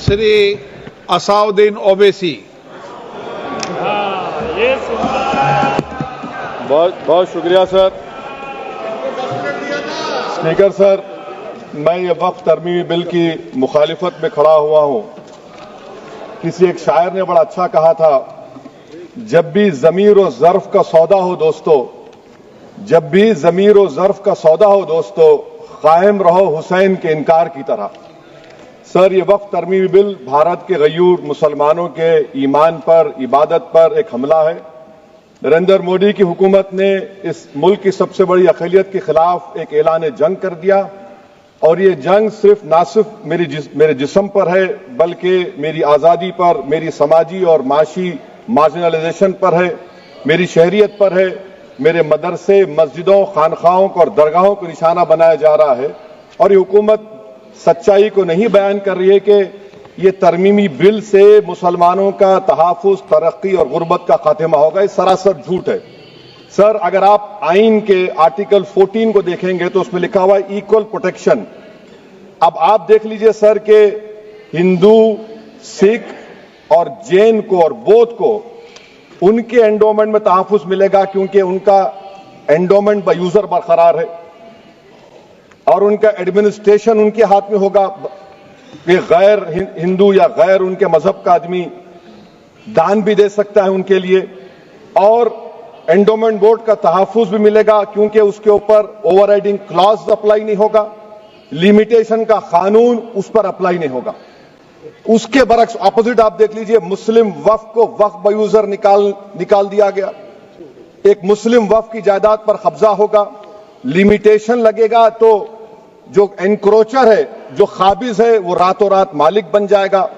श्री असाउद्दीन ओवैसी। बहुत बहुत शुक्रिया सर। स्पीकर सर, मैं ये वक्फ तरमीमी बिल की मुखालिफत में खड़ा हुआ हूं। किसी एक शायर ने बड़ा अच्छा कहा था, जब भी ज़मीर और ज़र्फ का सौदा हो दोस्तों, जब भी ज़मीर और ज़र्फ का सौदा हो दोस्तों, कायम रहो हुसैन के इनकार की तरह। सर, ये वक्फ तरमीमी बिल भारत के गयूर मुसलमानों के ईमान पर, इबादत पर एक हमला है। नरेंद्र मोदी की हुकूमत ने इस मुल्क की सबसे बड़ी अक़लियत के खिलाफ एक ऐलान जंग कर दिया, और ये जंग ना सिर्फ मेरे जिस्म पर है, बल्कि मेरी आज़ादी पर, मेरी समाजी और माशी मार्जिनलाइजेशन पर है, मेरी शहरियत पर है, मेरे मदरसे, मस्जिदों, खानखाहों और दरगाहों को निशाना बनाया जा रहा है। और ये हुकूमत सच्चाई को नहीं बयान कर रही है कि ये तरमीमी बिल से मुसलमानों का तहफ़्फ़ुज़, तरक्की और गुर्बत का खात्मा होगा। ये सरासर झूठ है। सर, अगर आप आइन के आर्टिकल 14 को देखेंगे तो उसमें लिखा हुआ है इक्वल प्रोटेक्शन। अब आप देख लीजिए सर के हिंदू, सिख और जैन को और बौद्ध को उनके एंडोमेंट में तहफ़्फ़ुज़ मिलेगा, क्योंकि उनका एंडोमेंट बाय यूजर बरकरार है और उनका एडमिनिस्ट्रेशन उनके हाथ में होगा। कि गैर हिंदू या गैर उनके मजहब का आदमी दान भी दे सकता है उनके लिए, और एंडोमेंट बोर्ड का तहफ़्फ़ुज़ भी मिलेगा, क्योंकि उसके ऊपर ओवरराइडिंग क्लॉज अप्लाई नहीं होगा, लिमिटेशन का कानून उस पर अप्लाई नहीं होगा। उसके बरक्स ऑपोजिट आप देख लीजिए, मुस्लिम वक्फ को वक्फ बाय यूजर निकाल दिया गया। एक मुस्लिम वक्फ की जायदाद पर कब्जा होगा, लिमिटेशन लगेगा, तो जो एनक्रोचर है, जो खाबिज है, वो रातों रात मालिक बन जाएगा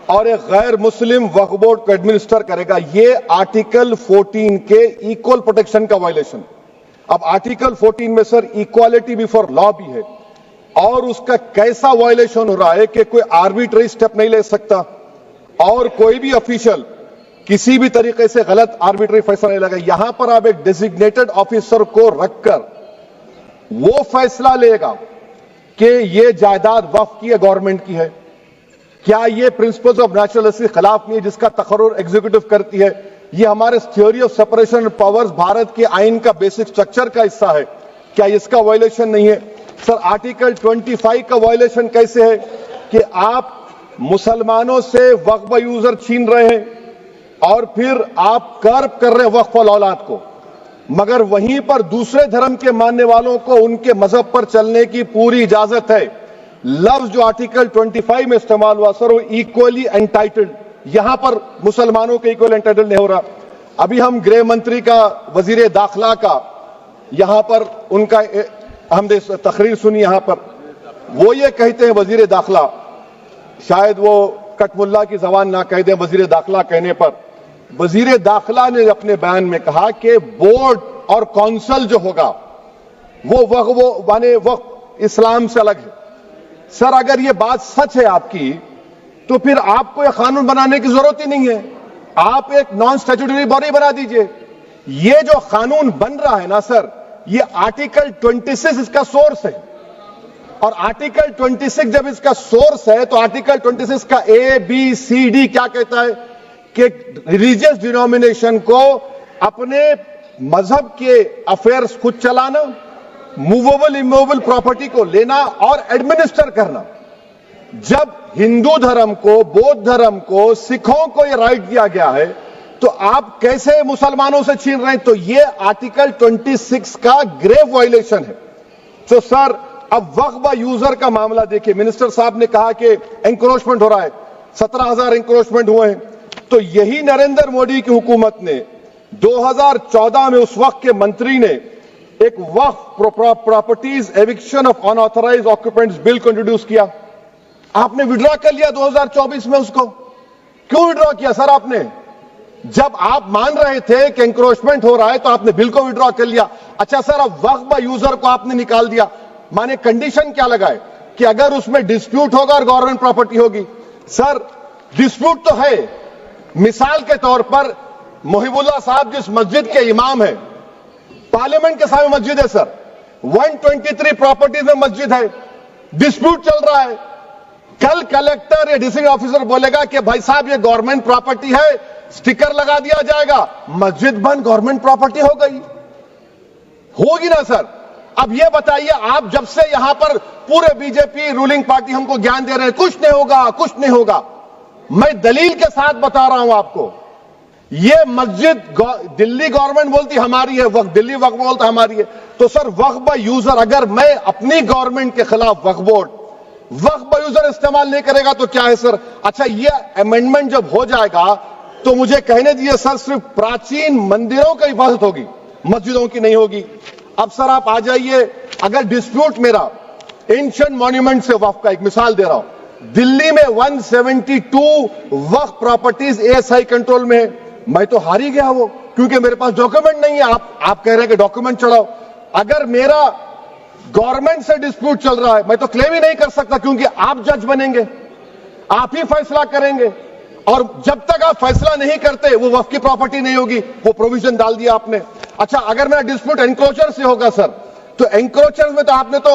और एक गैर मुस्लिम वक्फ बोर्ड को एडमिनिस्टर करेगा। ये आर्टिकल 14 के इक्वल प्रोटेक्शन का वायलेशन। अब आर्टिकल 14 में सर इक्वालिटी बिफोर लॉ भी है, और उसका कैसा वायलेशन हो रहा है कि कोई आर्बिट्ररी स्टेप नहीं ले सकता, और कोई भी ऑफिशियल किसी भी तरीके से गलत आर्बिट्ररी फैसला नहीं लगा। यहां पर आप एक डेजिग्नेटेड ऑफिसर को रखकर वो फैसला लेगा कि ये जायदाद वक्फ की है, गवर्नमेंट की है। क्या ये प्रिंसिपल्स ऑफ नेचुरलिटी के खिलाफ नहीं है, जिसका तकर्रुर एग्जीक्यूटिव करती है? ये हमारे theory of separation of powers, Bharat के आइन का बेसिक स्ट्रक्चर का हिस्सा है। क्या इसका वायलेशन नहीं है? सर, आर्टिकल 25 का वायलेशन कैसे है कि आप मुसलमानों से वक्फ बाय यूजर छीन रहे हैं और फिर आप कर्ब कर रहे हैं वक्फ वाल औलाद को, मगर वहीं पर दूसरे धर्म के मानने वालों को उनके मजहब पर चलने की पूरी इजाजत है। लफ्ज जो आर्टिकल 25 में इस्तेमाल हुआ सर, वो इक्वली एंटाइटल्ड, यहां पर मुसलमानों के इक्वल एंटाइटल्ड नहीं हो रहा। अभी हम गृह मंत्री का, वजीर दाखिला का यहां पर उनका हमने तकरीर सुनी, यहां पर वो ये कहते हैं, वजीर दाखिला, शायद वो कटमुल्ला की जबान ना कह दें, वजीर दाखिला कहने पर वजीर दाखिला ने अपने बयान में कहा कि बोर्ड और काउंसिल जो होगा वो माने वक्फ इस्लाम से अलग है। सर, अगर ये बात सच है आपकी, तो फिर आपको यह कानून बनाने की जरूरत ही नहीं है। आप एक नॉन स्टैट्यूटरी बॉडी बना दीजिए। ये जो कानून बन रहा है ना सर, ये आर्टिकल 26 इसका सोर्स है, और आर्टिकल 26 जब इसका सोर्स है तो आर्टिकल 26 का ABCD क्या कहता है कि रिलीजियस डिनोमिनेशन को अपने मजहब के अफेयर्स खुद चलाना, मूवेबल इमूवेबल प्रॉपर्टी को लेना और एडमिनिस्टर करना। जब हिंदू धर्म को, बौद्ध धर्म को, सिखों को यह राइट दिया गया है, तो आप कैसे मुसलमानों से छीन रहे हैं? तो यह आर्टिकल 26 का ग्रेव वायलेशन है। तो सर, अब वक्फ बाय यूजर का मामला देखिए, मिनिस्टर साहब ने कहा कि एंक्रोचमेंट हो रहा है, 17,000 एंक्रोचमेंट हुए हैं। तो यही नरेंद्र मोदी की हुकूमत ने 2014 में उस वक्त के मंत्री ने एक Waqf properties eviction of unauthorised occupants bill को इंट्रोड्यूस किया। आपने विड्रॉ कर लिया 2024 में उसको। क्यों विड्रॉ किया सर आपने? जब आप मान रहे थे कि एंक्रोचमेंट हो रहा है तो आपने बिल को विड्रॉ कर लिया। अच्छा सर, अब वक्फ बाय यूजर को आपने निकाल दिया, माने कंडीशन क्या लगाए कि अगर उसमें डिस्प्यूट होगा और गवर्नमेंट प्रॉपर्टी होगी। सर, डिस्प्यूट तो है। मिसाल के तौर पर मोहिबुल्लाह साहब जिस मस्जिद के इमाम है, पार्लियामेंट के सामने मस्जिद है सर, 123 प्रॉपर्टीज में मस्जिद है, डिस्प्यूट चल रहा है। कल कलेक्टर या डिस्ट्रिक्ट ऑफिसर बोलेगा कि भाई साहब ये गवर्नमेंट प्रॉपर्टी है, स्टिकर लगा दिया जाएगा, मस्जिद बंद गवर्नमेंट प्रॉपर्टी हो गई, होगी ना सर। अब ये बताइए, आप जब से यहां पर पूरे बीजेपी रूलिंग पार्टी हमको ज्ञान दे रहे हैं कुछ नहीं होगा, कुछ नहीं होगा, मैं दलील के साथ बता रहा हूं आपको। ये मस्जिद दिल्ली गवर्नमेंट बोलती हमारी है, वक्फ दिल्ली वक्फ बोलता हमारी है, तो सर वक्फ बाय यूजर, अगर मैं अपनी गवर्नमेंट के खिलाफ वक्फ बोर्ड वक्फ बाय यूजर इस्तेमाल नहीं करेगा तो क्या है सर। अच्छा, ये अमेंडमेंट जब हो जाएगा तो मुझे कहने दीजिए सर, सिर्फ प्राचीन मंदिरों की हिफाजत होगी, मस्जिदों की नहीं होगी। अब सर आप आ जाइए, अगर डिस्प्यूट मेरा एंशिएंट मॉन्यूमेंट से वक्फ का, एक मिसाल दे रहा हूं, दिल्ली में 172 वक्फ प्रॉपर्टीज एएसआई कंट्रोल में है, मैं तो हार ही गया वो, क्योंकि मेरे पास डॉक्यूमेंट नहीं है। आप कह रहे हैं कि डॉक्यूमेंट चढ़ाओ, अगर मेरा गवर्नमेंट से डिस्प्यूट चल रहा है मैं तो क्लेम ही नहीं कर सकता, क्योंकि आप जज बनेंगे, आप ही फैसला करेंगे, और जब तक आप फैसला नहीं करते वो वक्फ की प्रॉपर्टी नहीं होगी, वो प्रोविजन डाल दिया आपने। अच्छा, अगर मेरा डिस्प्यूट एनक्रोचर से होगा सर, तो एनक्रोचर में तो आपने तो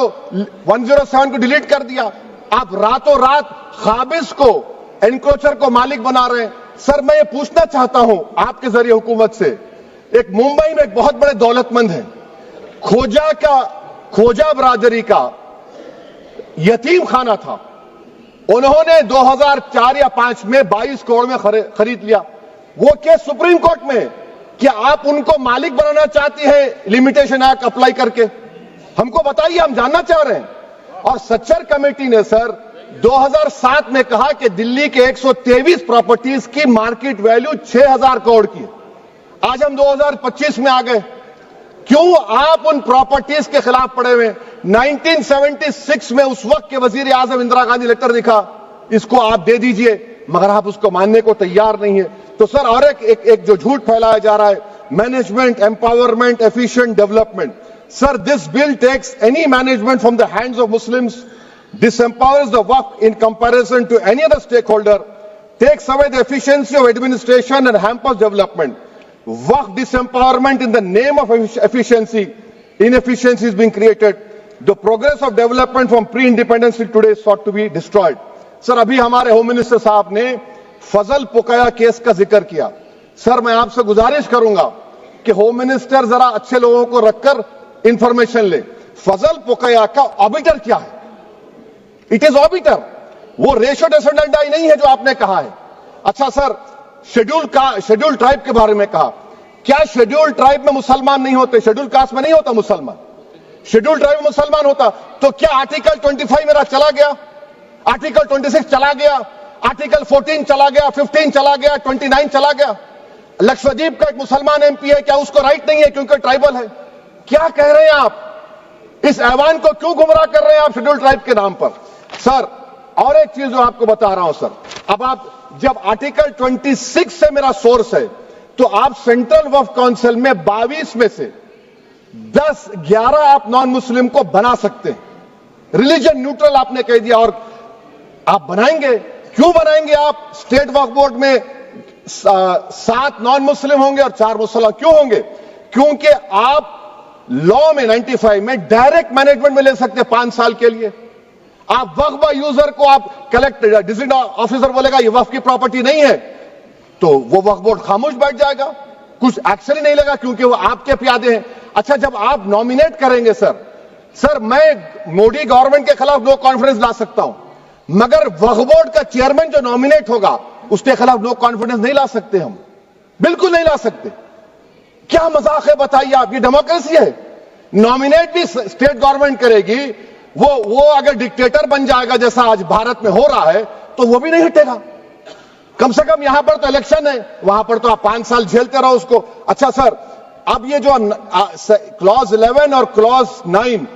107 को डिलीट कर दिया, आप रातों रात खाबिज को, एनक्रोचर को मालिक बना रहे हैं। सर मैं ये पूछना चाहता हूं आपके जरिए हुकूमत से, एक मुंबई में एक बहुत बड़े दौलतमंद है, खोजा बरादरी का यतीम खाना था, उन्होंने 2004 या 5 में 22 करोड़ में खरीद लिया। वो केस सुप्रीम कोर्ट में, क्या आप उनको मालिक बनाना चाहती हैं लिमिटेशन एक्ट अप्लाई करके? हमको बताइए, हम जानना चाह रहे हैं। और सच्चर कमेटी ने सर 2007 में कहा कि दिल्ली के 123 प्रॉपर्टीज की मार्केट वैल्यू 6000 करोड़ की है। आज हम 2025 में आ गए, क्यों आप उन प्रॉपर्टीज के खिलाफ पड़े हुए? 1976 में उस वक्त के वजीर आजम इंदिरा गांधी लेटर लिखा, इसको आप दे दीजिए, मगर आप उसको मानने को तैयार नहीं है। तो सर और एक जो झूठ फैलाया जा रहा है, management empowerment efficient development, sir this bill takes any management from the hands of Muslims, disempowers the waqf in comparison to any other stakeholder, takes away the efficiency of administration and hampers development. Waqf disempowerment in the name of efficiency, inefficiency is being created. The progress of development from pre-independence till today is sought to be destroyed. Sir अभी हमारे home minister साहब ने फजल पुकाया case का जिक्र किया। Sir मैं आपसे गुजारिश करूंगा कि होम मिनिस्टर जरा अच्छे लोगों को रखकर इंफॉर्मेशन ले, फजल पुकाया का ऑबिटर क्या है? इट इज ऑबिटर, वो रेशो डेसेंडेंटाई नहीं है जो आपने कहा है। अच्छा सर, शेड्यूल ट्राइब के बारे में कहा, क्या शेड्यूल ट्राइब में मुसलमान नहीं होते? शेड्यूल कास्ट में नहीं होता मुसलमान, शेड्यूल ट्राइब में मुसलमान होता तो क्या आर्टिकल 25 मेरा चला गया, आर्टिकल 26 चला गया, आर्टिकल 14 चला गया, 15 चला गया, 29 चला गया? लक्षद्वीप का एक मुसलमान एमपी है, क्या उसको राइट नहीं है क्योंकि ट्राइबल है? क्या कह रहे हैं आप? इस ऐवान को क्यों गुमराह कर रहे हैं आप शेड्यूल ट्राइब के नाम पर? सर और एक चीज जो आपको बता रहा हूं सर, अब आप जब आर्टिकल 26 से मेरा सोर्स है, तो आप सेंट्रल वक्फ काउंसिल में 22 में से 10-11 आप नॉन मुस्लिम को बना सकते हैं, रिलीजन न्यूट्रल आपने कह दिया, और आप बनाएंगे, क्यों बनाएंगे आप? स्टेट वक्फ बोर्ड में 7 नॉन मुस्लिम होंगे और 4 मुसलमान, क्यों होंगे? क्योंकि आप लॉ में 95 में डायरेक्ट मैनेजमेंट में ले सकते 5 साल के लिए। आप वक्फ बाय यूजर को आप कलेक्टर डिस्ट्रिक्ट ऑफिसर बोलेगा ये वक्फ की प्रॉपर्टी नहीं है, तो वो वक्फ बोर्ड खामोश बैठ जाएगा, कुछ एक्शन ही नहीं लेगा, क्योंकि वो आपके प्यादे हैं। अच्छा, जब आप नॉमिनेट करेंगे सर मैं मोदी गवर्नमेंट के खिलाफ नो कॉन्फिडेंस ला सकता हूं, मगर वक्फ बोर्ड का चेयरमैन जो नॉमिनेट होगा उसके खिलाफ नो कॉन्फिडेंस नहीं ला सकते, हम बिल्कुल नहीं ला सकते। क्या मजाक है बताइए आप? ये डेमोक्रेसी है। नॉमिनेट भी स्टेट गवर्नमेंट करेगी, वो अगर डिक्टेटर बन जाएगा जैसा आज भारत में हो रहा है तो वो भी नहीं हटेगा। कम से कम यहां पर तो इलेक्शन है, वहां पर तो आप 5 साल झेलते रहो उसको। अच्छा सर, अब ये जो क्लॉज 11 और क्लॉज 9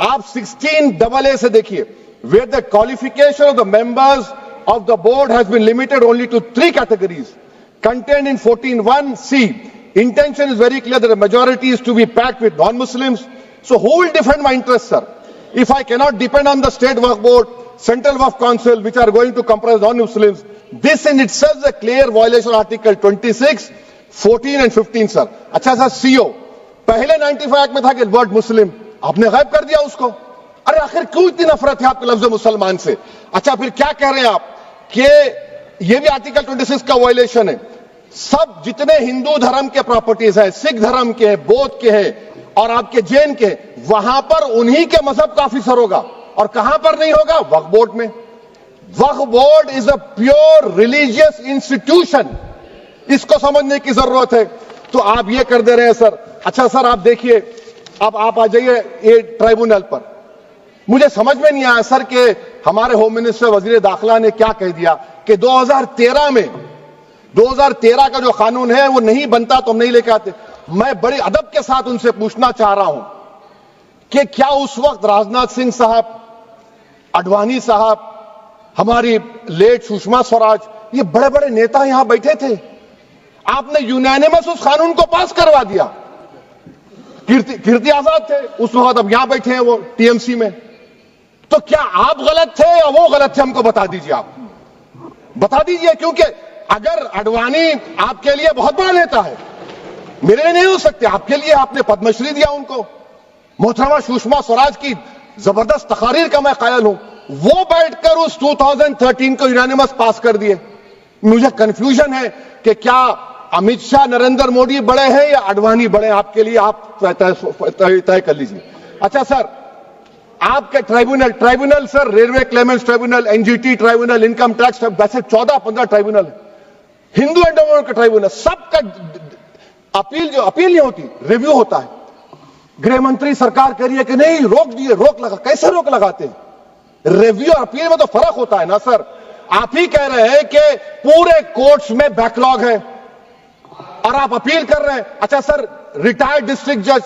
आप 16AA से देखिए, where the qualification of the members of the board has been limited only to 3 categories contained in 14(1)(c). Intention is very clear that the majority is to be packed with non-Muslims. So who will defend my interests, sir? If I cannot depend on the state waqf board, central waqf council, which are going to comprise non-Muslims, this in itself is a clear violation of Article 26, 14 and 15, sir. अच्छा sir, CO पहले 95 act में था कि word मुस्लिम, आपने गायब कर दिया उसको। अरे आखिर क्यों इतनी नफरत है आपके लफ्ज मुसलमान से? अच्छा, फिर क्या कह रहे हैं आप कि ये भी आर्टिकल 26 का वायलेशन है। सब जितने हिंदू धर्म के प्रॉपर्टीज है, सिख धर्म के है, बौद्ध के है और आपके जैन के, वहां पर उन्हीं के मजहब का ऑफिसर होगा। और कहां पर नहीं होगा? वक्फ बोर्ड में। Waqf board is a pure religious institution, इसको समझने की जरूरत है। तो आप ये कर दे रहे हैं सर। अच्छा सर, आप देखिए, अब आप आ जाइए ये ट्राइब्यूनल पर। मुझे समझ में नहीं आया सर कि हमारे होम मिनिस्टर वजीर दाखिला ने क्या कह दिया कि 2013 में 2013 का जो कानून है वो नहीं बनता तो हम नहीं लेके आते। मैं बड़े अदब के साथ उनसे पूछना चाह रहा हूं कि क्या उस वक्त राजनाथ सिंह साहब, अडवाणी साहब, हमारी लेट सुषमा स्वराज, ये बड़े बड़े नेता यहां बैठे थे? आपने यूनानिमस उस कानून को पास करवा दिया। कीर्ति आजाद थे उस वक्त, अब यहां बैठे हैं वो टीएमसी में। तो क्या आप गलत थे या वो गलत थे? हमको बता दीजिए, आप बता दीजिए। क्योंकि अगर अडवाणी आपके लिए बहुत बड़ा नेता है, मेरे लिए नहीं हो सकते, आपके लिए आपने पद्मश्री दिया उनको। मोहतरमा सुषमा स्वराज की जबरदस्त तकारीर का मैं कायल हूं। वो बैठकर उस 2013 को यूनानिमस पास कर दिए। मुझे कंफ्यूजन है कि क्या अमित शाह, नरेंद्र मोदी बड़े हैं या अडवाणी बड़े हैं? आपके लिए आप तय कर लीजिए। अच्छा सर, आपके tribunal sir, railway Clements tribunal, NGT tribunal, income tax, वैसे 14-15 ट्राइब्यूनल है। हिंदू एंडोमेंट का ट्राइब्यूनल, सबका अपील नहीं होती, रिव्यू होता है। गृह मंत्री सरकार कह रही है कि नहीं, रोक दिए, रोक लगा। कैसे रोक लगाते हैं? रिव्यू और अपील में तो फर्क होता है ना सर। आप ही कह रहे हैं कि पूरे कोर्ट्स में बैकलॉग है और आप अपील कर रहे हैं। अच्छा सर, रिटायर्ड डिस्ट्रिक्ट जज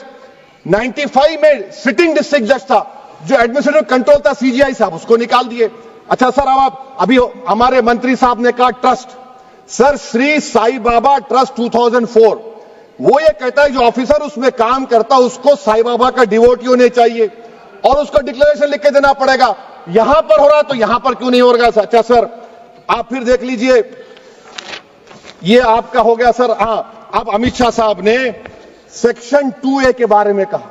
95 में सिटिंग डिस्ट्रिक्ट जज था, जो एडमिनिस्ट्रेटिव कंट्रोल था सीजीआई साहब, उसको निकाल दिए। अच्छा सर, अब आप अभी हमारे मंत्री साहब ने कहा trust, sir Shri Sai Baba trust 2004, वो ये कहता है जो ऑफिसर उसमें काम करता है उसको साई बाबा का डिवोटी होने चाहिए और उसको डिक्लेरेशन लिख के देना पड़ेगा। यहां पर हो रहा तो यहां पर क्यों नहीं हो रहा? अच्छा सर, आप फिर देख लीजिए, ये आपका हो गया सर। हां, अब अमित शाह साहब ने सेक्शन 2A के बारे में कहा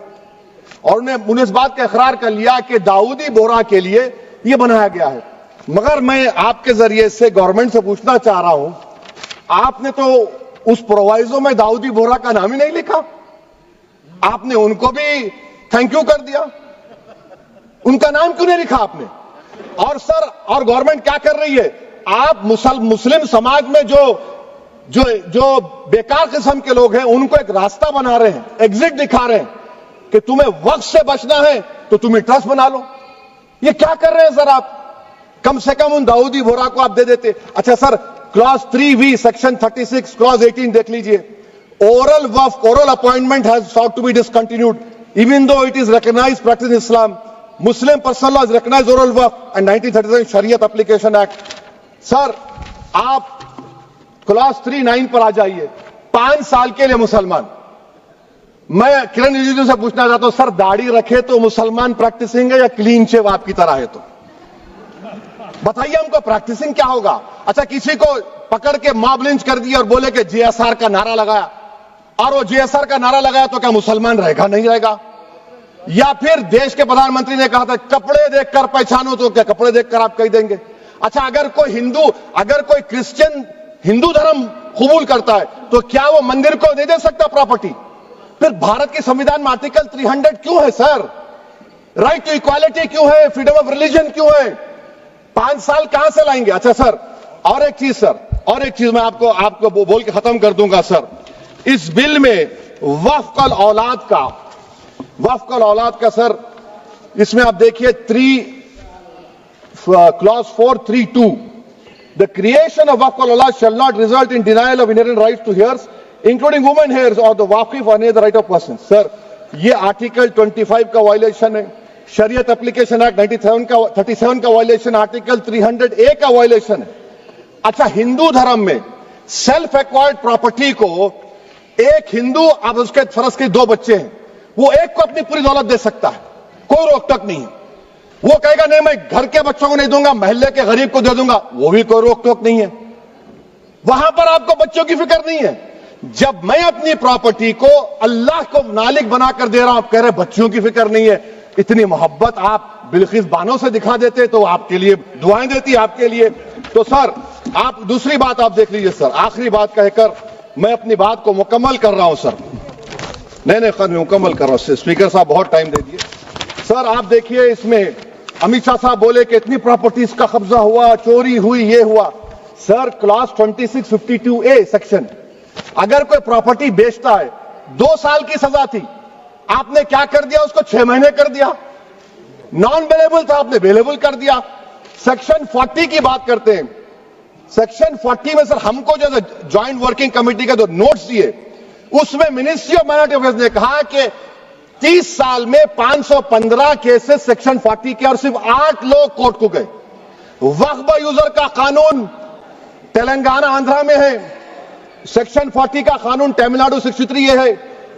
और उन्होंने इस बात का इकरार कर लिया कि दाऊदी बोहरा के लिए यह बनाया गया है। मगर मैं आपके जरिए से गवर्नमेंट से पूछना चाह रहा हूं, आपने तो उस प्रोवाइजो में दाऊदी बोहरा का नाम ही नहीं लिखा। आपने उनको भी थैंक यू कर दिया, उनका नाम क्यों नहीं लिखा आपने? और सर, और गवर्नमेंट क्या कर रही है? आप मुस्लिम समाज में जो बेकार किस्म के लोग हैं उनको एक रास्ता बना रहे हैं, एग्जिट दिखा रहे हैं कि तुम्हें वक्त से बचना है तो तुम्हें ट्रस्ट बना लो। ये क्या कर रहे हैं सर आप? कम से कम उन दाऊदी बोहरा को आप दे देते। अच्छा sir, clause 3V section 36 clause 18 देख लीजिए। Oral Waqf, oral appointment has sought to be discontinued even though it is recognized practice in Islam. Muslim personal law is recognized oral waqf and 1937 Shariat Application Act. Sir, आप clause 3(9) पर आ जाइए। 5 साल के लिए मुसलमान। मैं किरण रिजिजू से पूछना चाहता हूं, सर दाढ़ी रखे तो मुसलमान प्रैक्टिसिंग है या क्लीन शेव आपकी तरह है? तो बताइए हमको, प्रैक्टिसिंग क्या होगा? अच्छा, किसी को पकड़ के मॉब लिंच कर दिया और बोले कि JSR का नारा लगाया, और वो JSR का नारा लगाया तो क्या मुसलमान रहेगा? नहीं रहेगा। या फिर देश के प्रधानमंत्री ने कहा था कपड़े देखकर पहचानो, तो क्या कपड़े देखकर आप कह देंगे? अच्छा, अगर कोई क्रिश्चियन हिंदू धर्म कबूल करता है तो क्या वो मंदिर को दे सकता प्रॉपर्टी? फिर भारत के संविधान में आर्टिकल 300 क्यों है सर? राइट टू इक्वालिटी क्यों है? फ्रीडम ऑफ रिलीजन क्यों है? 5 साल कहां से लाएंगे? अच्छा सर, और एक चीज सर, और एक चीज मैं आपको बोल के खत्म कर दूंगा सर। इस बिल में वक्फ औलाद का सर, इसमें आप देखिए clause 4(3)(2), the creation of waqf al-awlad shall not result in denial of inherent rights to heirs, including women heirs or the waqif or any other right of person. Sir, ये article 25 का violation है, शरीयत application act 37 का violation, article 300A का violation है। अच्छा, हिंदू धर्म में सेल्फ एक्वायर्ड प्रॉपर्टी को एक हिंदू, अब उसके फर्ज के 2 बच्चे हैं, वो एक को अपनी पूरी दौलत दे सकता है, कोई रोक टोक नहीं है। वो कहेगा नहीं मैं घर के बच्चों को नहीं दूंगा, मोहल्ले के गरीब को दे दूंगा, वो भी कोई रोक टोक नहीं है। वहां पर आपको बच्चों की फिक्र नहीं है। जब मैं अपनी प्रॉपर्टी को अल्लाह को मालिक बनाकर दे रहा हूं, आप कह रहे बच्चों की फिक्र नहीं है। इतनी मोहब्बत आप बिल्किस बानो से दिखा देते तो आपके लिए दुआएं देती आपके लिए। तो सर आप दूसरी बात आप देख लीजिए सर, आखिरी बात कहकर मैं अपनी बात को मुकम्मल कर रहा हूं सर। नहीं खैर मैं मुकम्मल कर रहा हूं, स्पीकर साहब बहुत टाइम दे दिए। सर आप देखिए इसमें अमित शाह साहब बोले कि इतनी प्रॉपर्टीज का कब्जा हुआ, चोरी हुई, ये हुआ। सर क्लॉज 2652A सेक्शन, अगर कोई प्रॉपर्टी बेचता है 2 साल की सजा थी, आपने क्या कर दिया, उसको 6 महीने कर दिया। नॉन बेलेबल था, आपने बेलेबल कर दिया। सेक्शन 40 की बात करते हैं, सेक्शन 40 में सर हमको जो ज्वाइंट वर्किंग कमेटी का जो नोट्स दिए उसमें मिनिस्ट्री ऑफ माइनॉरिटी अफेयर्स ने कहा कि 30 साल में 515 केसेस सेक्शन 40 के और सिर्फ 8 लोग कोर्ट को गए। वक्फ यूजर का कानून तेलंगाना आंध्रा में है, सेक्शन 40 का कानून तमिलनाडु 63 है,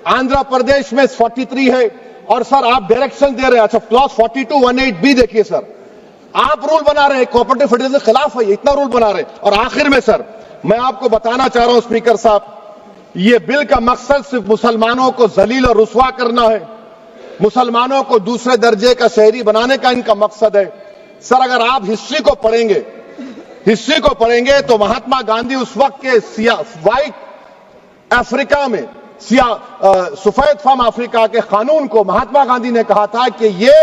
आंध्र प्रदेश में 43 है। और सर आप डायरेक्शन दे रहे हैं, अच्छा क्लॉज 4218B देखिए सर, आप रूल बना रहे हैं, कोऑपरेटिव फेडरलिज्म के खिलाफ है, इतना रूल बना रहे हैं। और आखिर में सर मैं आपको बताना चाह रहा हूं स्पीकर साहब, ये बिल का मकसद सिर्फ मुसलमानों को जलील और रुस्वा करना है, मुसलमानों को दूसरे दर्जे का शहरी बनाने का इनका मकसद है। सर अगर आप हिस्ट्री को पढ़ेंगे तो महात्मा गांधी उस वक्त के व्हाइट अफ्रीका में सफेद फार्म अफ्रीका के कानून को महात्मा गांधी ने कहा था कि ये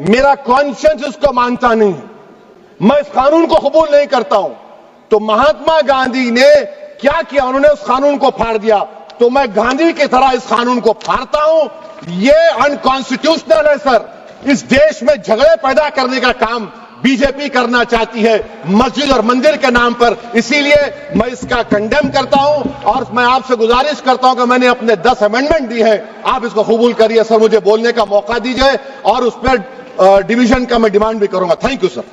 मेरा कॉन्शियंस इसको मानता नहीं है, मैं इस कानून को कबूल नहीं करता हूं। तो महात्मा गांधी ने क्या किया, उन्होंने उस कानून को फाड़ दिया। तो मैं गांधी की तरह इस कानून को फाड़ता हूं, ये अनकॉन्स्टिट्यूशनल है सर। इस देश में झगड़े पैदा करने का काम बीजेपी करना चाहती है मस्जिद और मंदिर के नाम पर, इसीलिए मैं इसका कंडेम करता हूं और मैं आपसे गुजारिश करता हूं कि मैंने अपने 10 अमेंडमेंट दी है, आप इसको कबूल करिए सर, मुझे बोलने का मौका दीजिए और उस पर डिवीजन का मैं डिमांड भी करूंगा। Thank you sir.